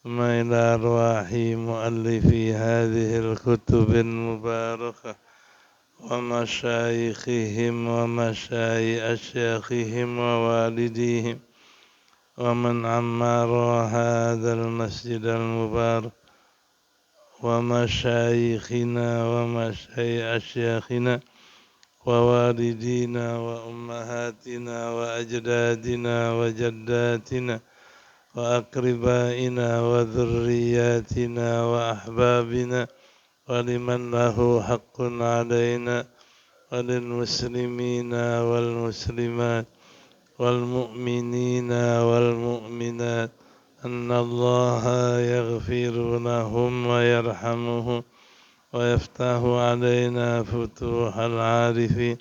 ثم إلى أرواح مؤلفي هذه الكتب المباركة ومشايخهم أشياخهم ووالديهم ومن عمر هذا المسجد المبارك ومشايخنا أشياخنا ووالدينا وأمهاتنا وأجدادنا وجداتنا وأقربائنا وذرياتنا وأحبابنا ولمن له حق علينا وللمسلمين والمسلمات والمؤمنين والمؤمنات أن الله يغفر لهم ويرحمهم ويفتح علينا فتوح العارفين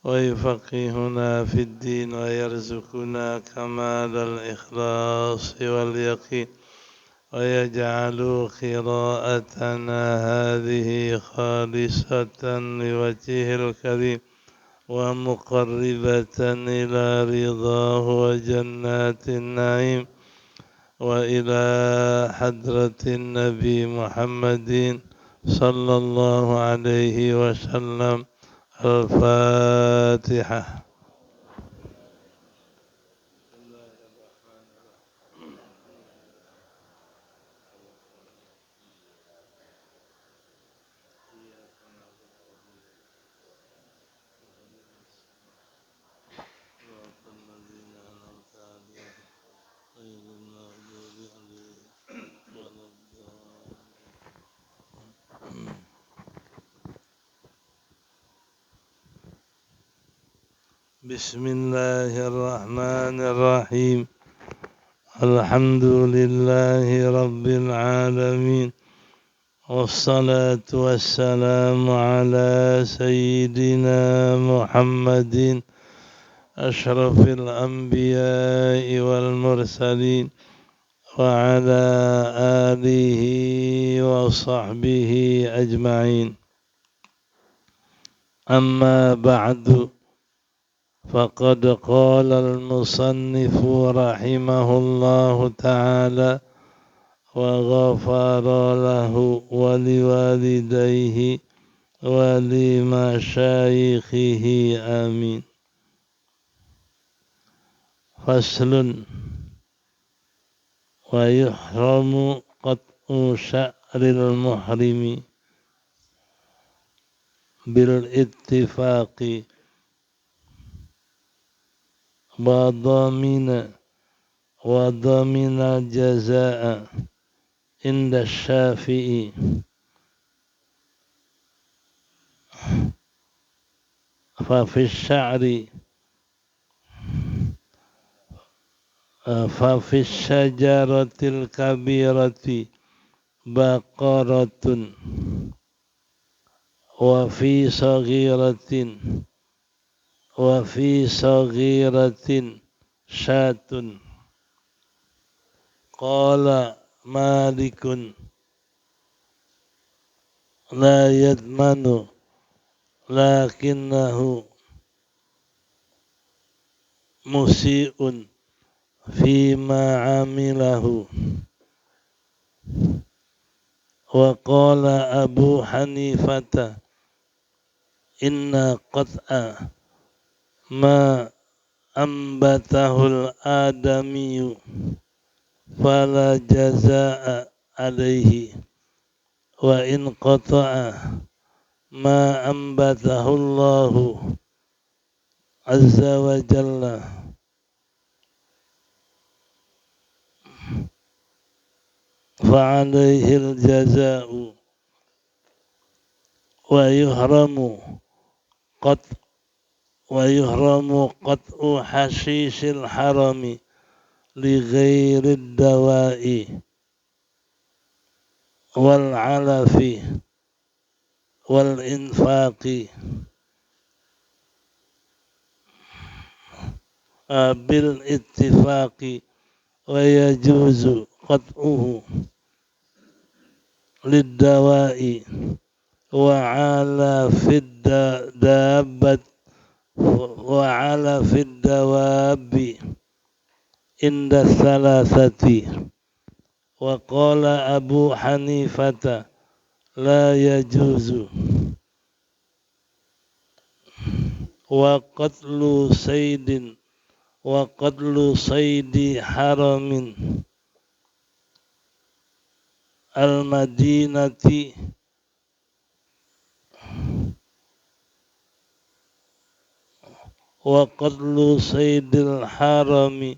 ويفقهنا في الدين ويرزقنا كمال الإخلاص واليقين ويجعل قراءتنا هذه خالصة لوجهه الكريم ومقربة إلى رضاه وجنات النعيم وإلى حضرة النبي محمد صلى الله عليه وسلم. الفاتحة. بسم الله الرحمن الرحيم. الحمد لله رب العالمين والصلاة والسلام على سيدنا محمد أشرف الأنبياء والمرسلين وعلى آله وصحبه أجمعين. أما بعد، فقد قال المصنف رحمه الله تعالى وغفر له ولوالديه ولمشايخه آمين. فصل. ويحرم قطع شعر المحرم بالاتفاق وضمن الجزاء عند الشافعي. ففي الشجرة الكبيرة بقرة وفي صغيرة شاة. قال مالك لا يضمن لكنه مسيء فيما عمله. وقال أبو حنيفة إن قطع ما أنبته الآدمي فلا جزاء عليه، وإن قطع ما أنبته الله عز وجل فعليه الجزاء. ويحرم قطع حشيش الحرم لغير الدواء والعلف والإنفاق بالاتفاق، ويجوز قطعه للدواء وعلى في الدواب عند الثلاثة Wa qala Abu Hanifata la yajuzu. Wa qatlu saydin wa qatlu saydi haramin al-madinati wa qatlu saydil harami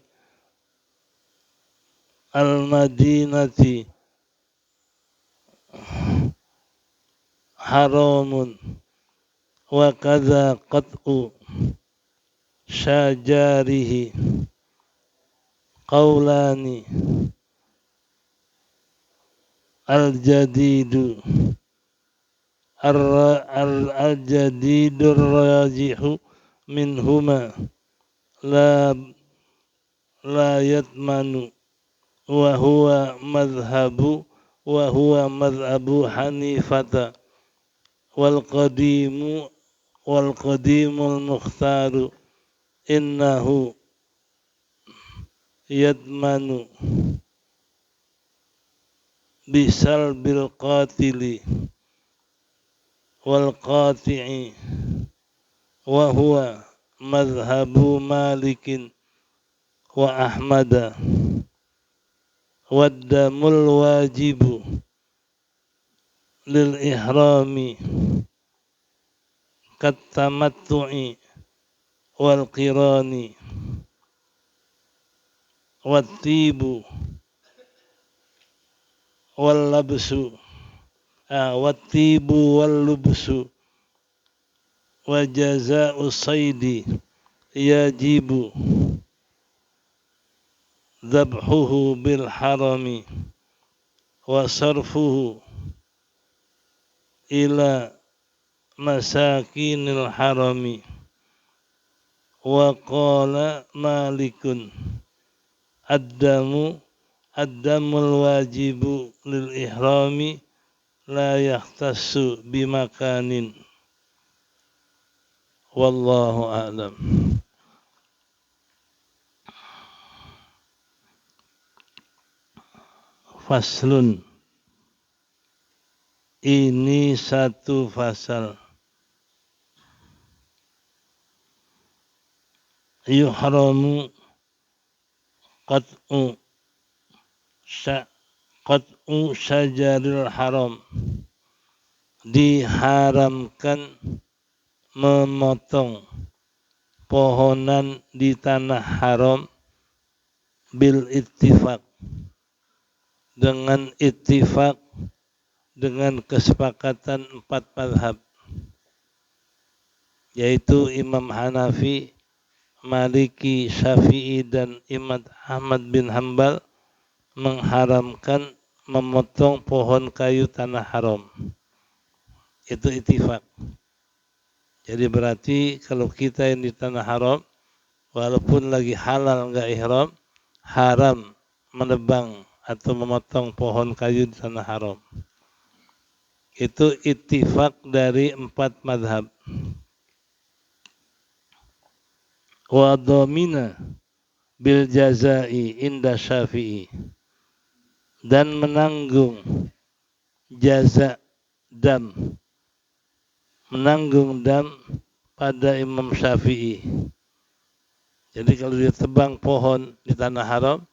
al-madinati haramun wa kadza qat'u syajarihi qaulani al-jadidu al-jadidur rajihu minhuma la yatmanu wa huwa madhabu Hanifata wal qadimul mukhtaru innahu yatmanu bisal bil qatili wal qati'i wa huwa madhabu Malikin wa Ahmada waddamul wajibu lil ihrami kattamattu'i wal qirani wattibu wal labsu wattibu wal lubsu wa jazaa'u saydi yajibu dhabhuhu bil harami wa sarfuhu ila masakinil harami wa qala Malikun ad-damul wajibu lil ihrami la yahtassu bimakanin wallahu a'lam. Faslun, ini satu fasal. Yuhramu qat'u syajaril haram, diharamkan memotong pohonan di tanah haram bil ittifaq, dengan ittifaq, dengan kesepakatan 4 mazhab, yaitu Imam Hanafi, Maliki, Syafi'i, dan Imam Ahmad bin Hanbal mengharamkan memotong pohon kayu tanah haram. Itu ittifaq. Jadi berarti kalau kita yang di tanah haram, walaupun lagi halal enggak ihram, haram menebang atau memotong pohon kayu di tanah haram. Itu ittifaq dari 4 mazhab. Wa dhamina bil jazai inda Syafi'i, dan menanggung jaza dam, menanggung dam pada Imam Syafi'i. Jadi kalau dia tebang pohon di tanah haram,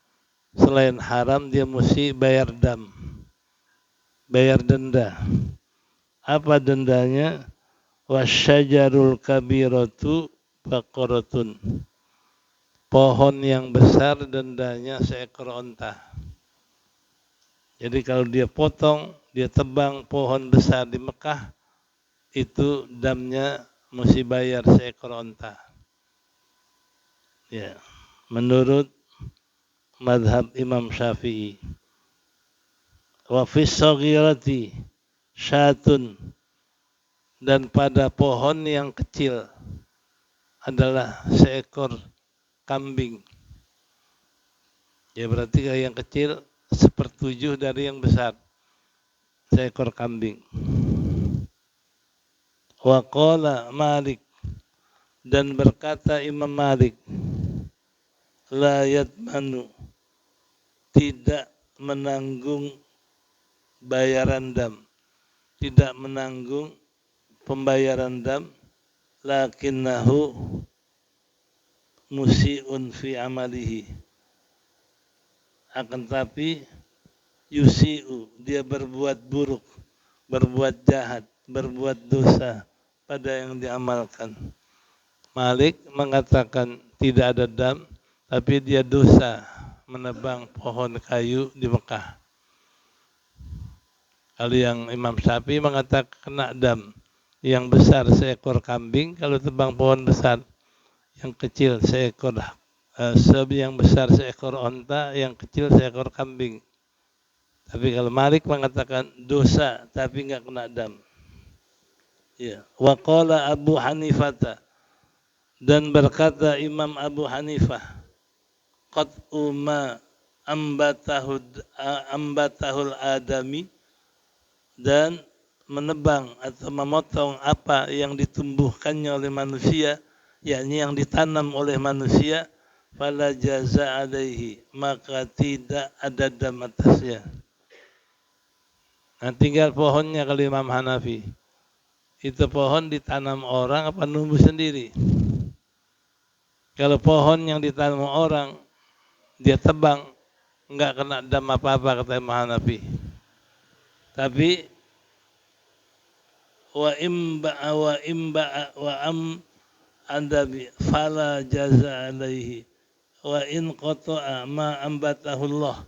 selain haram dia mesti bayar dam, bayar denda. Apa dendanya? Wasyajarul kabiratu baqaratun, pohon yang besar dendanya seekor onta. Jadi kalau dia potong, dia tebang pohon besar di Mekah, itu damnya mesti bayar seekor onta. Ya, menurut madhab Imam Syafi'i. Wa fis saghirati syatun, dan pada pohon yang kecil adalah seekor kambing. Ya berarti kalau yang kecil 1/7 dari yang besar, seekor kambing. Wa qala Malik, dan berkata Imam Malik, la yatmanu, tidak menanggung bayaran dam, tidak menanggung pembayaran dam, lakinnahu musiun fi amalihi, akan tapi yusiu, dia berbuat buruk, berbuat jahat, berbuat dosa pada yang diamalkan. Malik mengatakan tidak ada dam, tapi dia dosa menebang pohon kayu di Mekah. Kalau yang Imam Syafi'i mengatakan kena dam, yang besar seekor kambing kalau tebang pohon besar, yang kecil seekor yang besar seekor onta, yang kecil seekor kambing. Tapi kalau Malik mengatakan dosa tapi nggak kena dam. Ya. Wa qala Abu Hanifah, dan berkata Imam Abu Hanifah, qad umma ambatahul adami, dan menebang atau memotong apa yang ditumbuhkannya oleh manusia, yakni yang ditanam oleh manusia, fala jaza alaihi, maka tidak ada dam atasnya. Nah, tinggal pohonnya kalau Imam Hanafi. Itu pohon ditanam orang apa numbuh sendiri? Kalau pohon yang ditanam orang, dia tebang, enggak kena dam apa-apa kata Imam Hanafi. Tapi wa am adabi fala jaza alaihi wa in qata'a ma ambatahullah.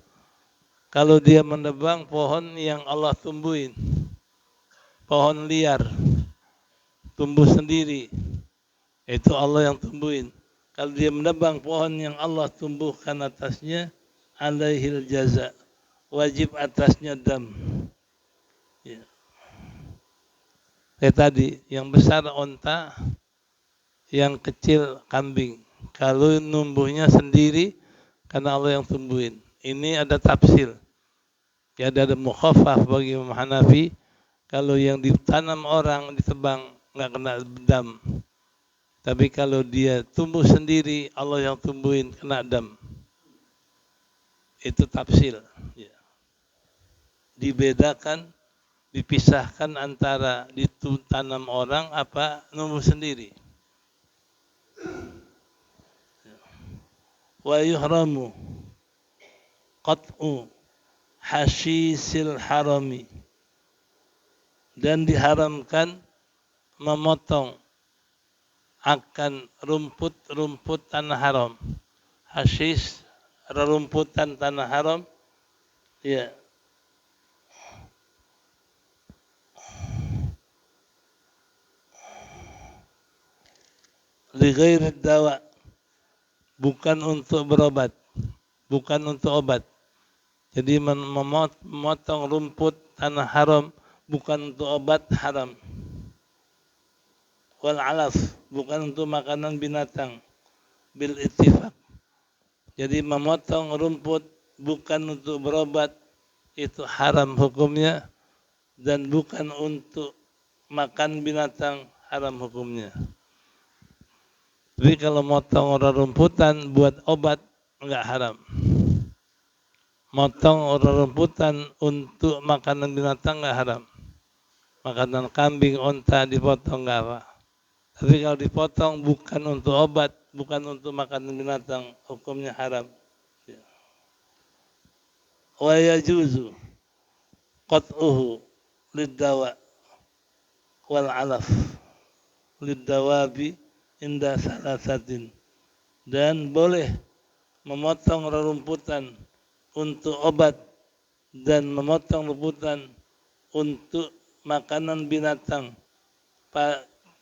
Kalau dia menebang pohon yang Allah tumbuhin, pohon liar, tumbuh sendiri, itu Allah yang tumbuhin. Kalau dia menebang pohon yang Allah tumbuhkan atasnya, alaihil jaza, wajib atasnya dam. Ya. Kayak tadi, yang besar onta, yang kecil kambing. Kalau numbuhnya sendiri, karena Allah yang tumbuhin. Ini ada tafsir. Ya, ada mukhaffaf bagi Imam Hanafi. Kalau yang ditanam orang ditebang, nggak kena dam. Tapi kalau dia tumbuh sendiri, Allah yang tumbuhin, kena dam. Itu tafsir. Ya. Dibedakan, dipisahkan antara ditanam orang apa numbuh sendiri. Wa yuhramu qat'u hasyisil harami, dan diharamkan memotong akan rumput-rumput tanah haram. Hasyis, rerumputan tanah haram, ya. Li ghairi dawa, bukan untuk berobat, bukan untuk obat. Jadi memotong rumput tanah haram bukan untuk obat, haram. Wal alaf, bukan untuk makanan binatang, bil ittifaq. Jadi memotong rumput bukan untuk berobat, itu haram hukumnya, dan bukan untuk makan binatang, haram hukumnya. Tapi kalau motong rerumputan buat obat, enggak haram. Motong rerumputan untuk makanan binatang enggak haram. Makanan kambing, onta dipotong enggak apa. Tapi kalau dipotong bukan untuk obat, bukan untuk makanan binatang, hukumnya haram. Wa yajuzu qat'uhu liddawa wal alaf liddawabi inda salasatin, dan boleh memotong rerumputan untuk obat dan memotong rumputan untuk makanan binatang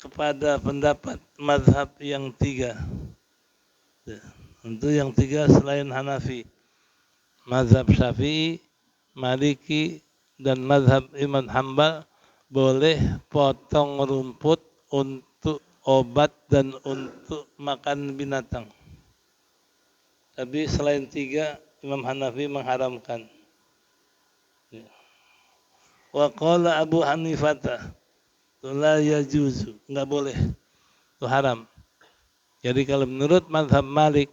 kepada pendapat mazhab yang tiga. Untuk yang tiga selain Hanafi, mazhab Syafi'i, Maliki, dan mazhab Imam Hambal, boleh potong rumput untuk obat dan untuk makan binatang. Tapi selain tiga, Imam Hanafi mengharamkan. Wa qala Abu Hanifah, la yajuzu, enggak boleh, itu haram. Jadi kalau menurut mazhab Malik,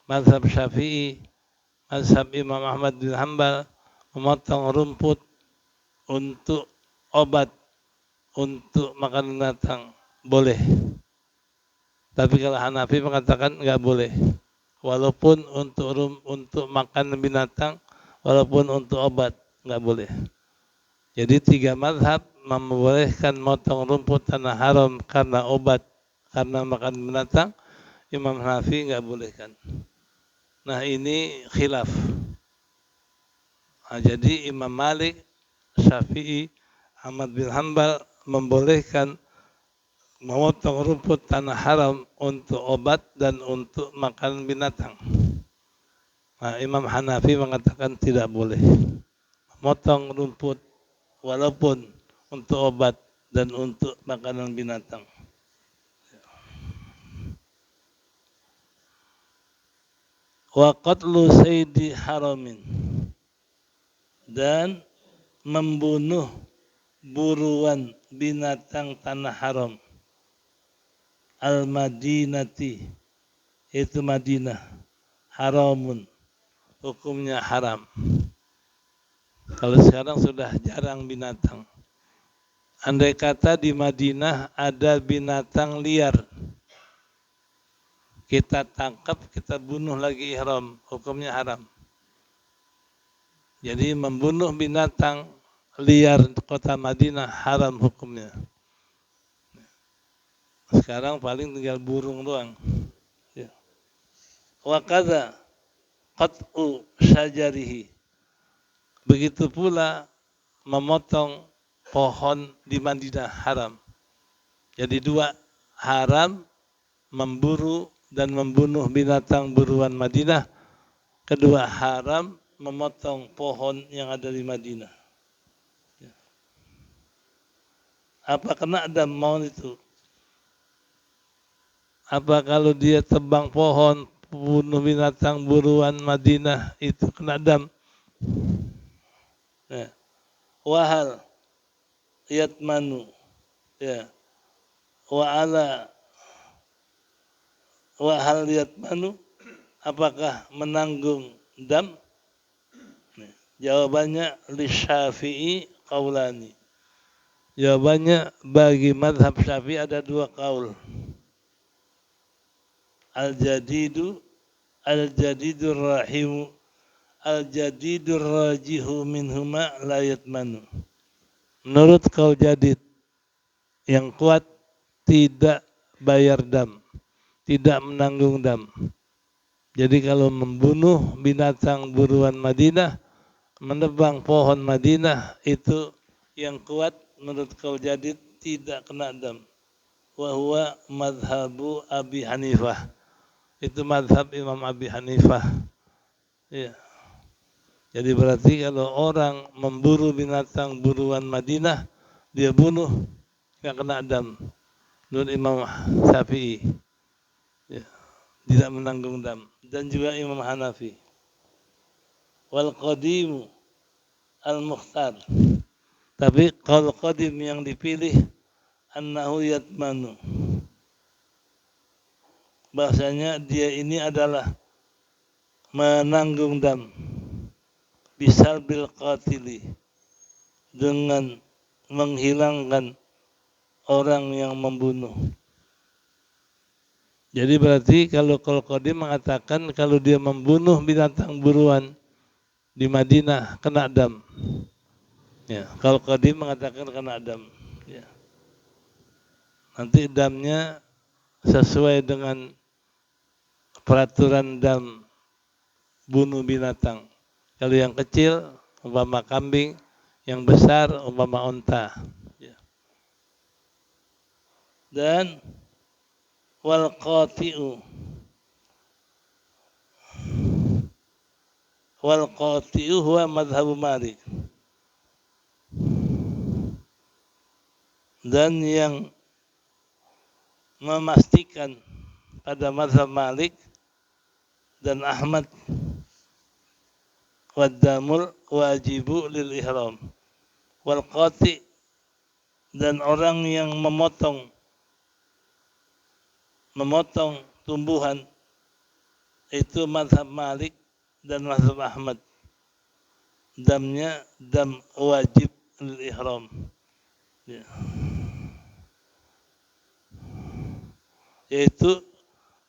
mazhab Syafi'i, mazhab Imam Ahmad bin Hanbal memotong rumput untuk obat, untuk makan binatang boleh. Tapi kalau Hanafi mengatakan nggak boleh, walaupun untuk makan binatang, walaupun untuk obat nggak boleh. Jadi 3 mazhab membolehkan motong rumput tanah haram karena obat, karena makan binatang. Imam Hanafi nggak bolehkan. Nah ini khilaf. Nah, jadi Imam Malik, Syafi'i, Ahmad bin Hanbal membolehkan memotong rumput tanah haram untuk obat dan untuk makan binatang. Nah, Imam Hanafi mengatakan tidak boleh memotong rumput walaupun untuk obat dan untuk makanan binatang. Wa qatlu sayyidi haramin, dan membunuh buruan binatang tanah haram al-Madinati, itu Madinah, haramun, hukumnya haram. Kalau sekarang sudah jarang binatang. Andai kata di Madinah ada binatang liar, kita tangkap, kita bunuh lagi ihram, hukumnya haram. Jadi membunuh binatang liar di kota Madinah haram hukumnya. Sekarang paling tinggal burung doang. Ya. Wa kadza qat'u syajarihi. Begitu pula memotong pohon di Madinah haram. Jadi 2, haram memburu dan membunuh binatang buruan Madinah. Kedua, haram memotong pohon yang ada di Madinah. Apa kena adam mau itu? Apa kalau dia tebang pohon, bunuh binatang buruan Madinah, itu kena adam? Ya. Wahal yatmanu, ya. Wahal yatmanu, apakah menanggung dam? Jawabannya li Syafi'i qaulani. Jawabannya bagi mazhab Syafi'i ada 2 qaul. Al-jadidur rahimu, al-jadidur rajihu minhuma la yatmanu. Menurut qaul jadid, yang kuat tidak bayar dam, tidak menanggung dam. Jadi kalau membunuh binatang buruan Madinah, menebang pohon Madinah, itu yang kuat menurut qaul jadid tidak kena dam. Wa huwa madhabu Abi Hanifah. Itu madhab Imam Abi Hanifah. Ya. Jadi berarti kalau orang memburu binatang buruan Madinah, dia bunuh, nggak kena dam. Menurut Imam Syafi'i, ya, tidak menanggung dam. Dan juga Imam Hanafi. Wal qadimu al-mukhtar. Tapi kalau qadim yang dipilih, annahu yatmanu, bahasanya dia ini adalah menanggung dam, bisal bil qatili, dengan menghilangkan orang yang membunuh. Jadi berarti kalau qadim mengatakan kalau dia membunuh binatang buruan di Madinah kena dam. Ya, kalau qadim mengatakan kena dam. Ya. Nanti damnya sesuai dengan peraturan dam bunuh binatang. Kalau yang kecil umpama kambing, yang besar umpama unta. Ya. Dan wal qati'u huwa madhabu Malik. Dan yang memastikan pada mazhab Malik dan Ahmad, waddamul wajibu lil ihram, wal qati, dan orang yang memotong tumbuhan, itu mazhab Malik dan mazhab Ahmad. Damnya dam wajib ihram. Ya. Yaitu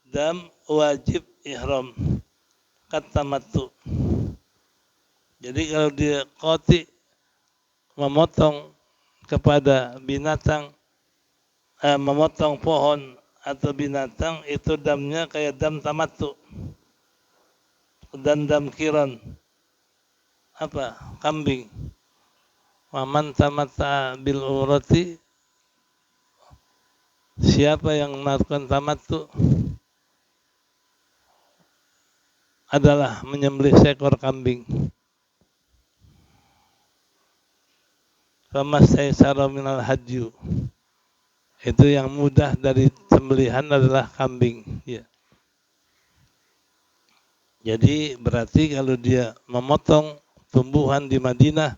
dam wajib ihram kata matu. Jadi kalau dia qati memotong kepada binatang, memotong pohon atau binatang, itu damnya kayak dam tamattu dan dam kiran, apa, kambing. Waman tamatta bil urati, siapa yang melakukan tamattu adalah menyembelih seekor kambing. Famastaysara minal hadyu, itu yang mudah dari sembelihan adalah kambing. Ya. Jadi berarti kalau dia memotong tumbuhan di Madinah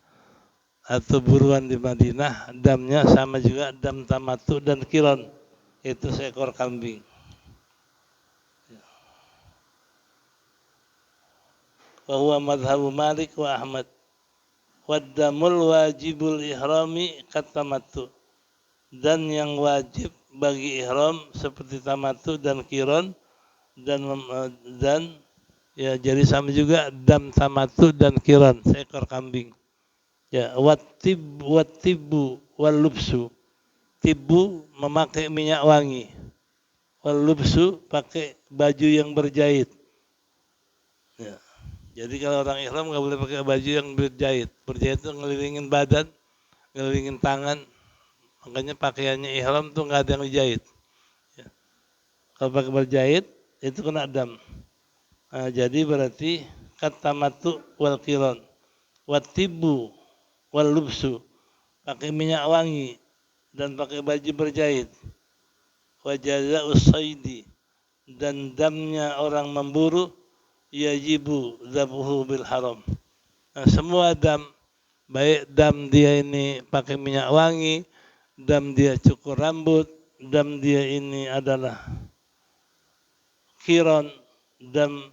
atau buruan di Madinah, damnya sama juga dam tamattu dan kiron, itu seekor kambing. Wa huwa madhabu Malik wa Ahmad. Waddamul wajibul ihrami katamattu, dan yang wajib bagi ihram seperti tamattu dan kiron dan ya, jadi sama juga dam tamattu dan kiron, seekor kambing. Ya, wattibu wal lubsu, tibu memakai minyak wangi, wal lubsu pakai baju yang berjahit. Ya. Jadi kalau orang ihram nggak boleh pakai baju yang berjahit. Berjahit itu ngelilingin badan, ngelilingin tangan. Makanya pakaiannya ihram tuh nggak ada yang dijahit. Ya. Kalau pakai berjahit itu kena dam. Nah, jadi berarti katamatu wal kiron, watibu wal lubsu, pakai minyak wangi dan pakai baju berjahit. Wajaza usaidi, dan damnya orang memburu, yajibu zabuhu bil haram. Nah, semua dam, baik dam dia ini pakai minyak wangi, dam dia cukur rambut, dam dia ini adalah kiron, dam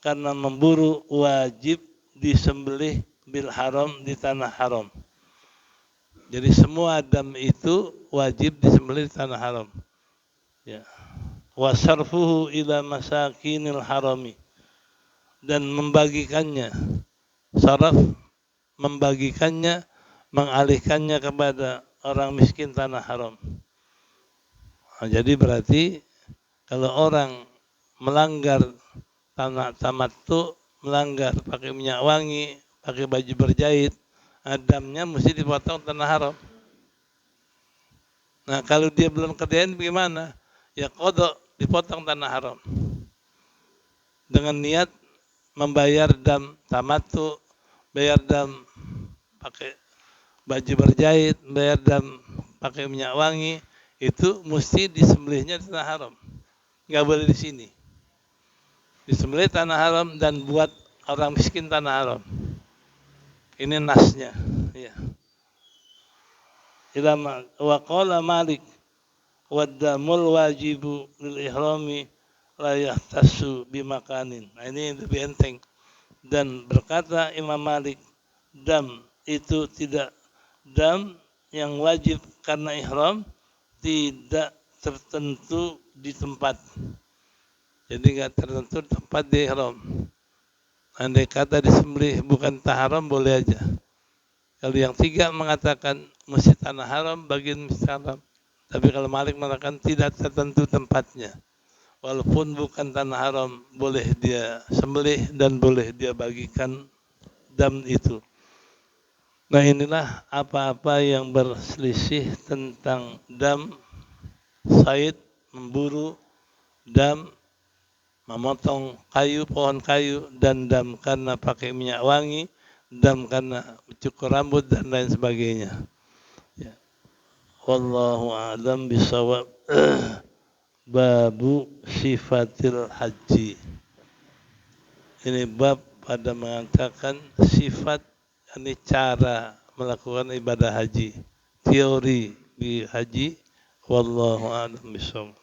karena memburu, wajib disembelih bil haram, di tanah haram. Jadi semua dam itu wajib disembelih di tanah haram. Ya. Wasarfuhu ila masakinil harami, dan membagikannya, saraf, membagikannya, mengalihkannya kepada orang miskin tanah haram. Nah, jadi berarti kalau orang melanggar tanah tamattu, melanggar pakai minyak wangi, pakai baju berjahit, damnya mesti dipotong tanah haram. Nah, kalau dia belum kerjain bagaimana? Ya qada, dipotong tanah haram. Dengan niat membayar dam tamattu, bayar dam pakai baju berjahit, bayar dam pakai minyak wangi, itu mesti disembelihnya di tanah haram. Nggak boleh di sini. Disembelih tanah haram dan buat orang miskin tanah haram. Ini nasnya. Ya. Ilama wa qala Malik waddamul wajibu lil ihrami la yahtassu bimakanin. Nah, ini lebih enteng. Dan berkata Imam Malik, dam itu tidak, dam yang wajib karena ihram tidak tertentu di tempat. Jadi nggak tertentu tempat di ihram. Andai kata disembelih bukan haram boleh aja. Kalau yang tiga mengatakan mesti tanah haram, bagian mesti haram. Tapi kalau Malik mengatakan tidak tertentu tempatnya. Walaupun bukan tanah haram, boleh dia sembelih dan boleh dia bagikan dam itu. Nah, inilah apa-apa yang berselisih tentang dam, said, memburu, dam, memotong kayu, pohon kayu, dan dam karena pakai minyak wangi, dam karena cukur rambut, dan lain sebagainya. Ya. Wallahu a'lam bishawab. Babu sifatil haji. Ini bab pada mengatakan sifat, ini cara melakukan ibadah haji, teori di haji. Wallahu a'lam bishawab.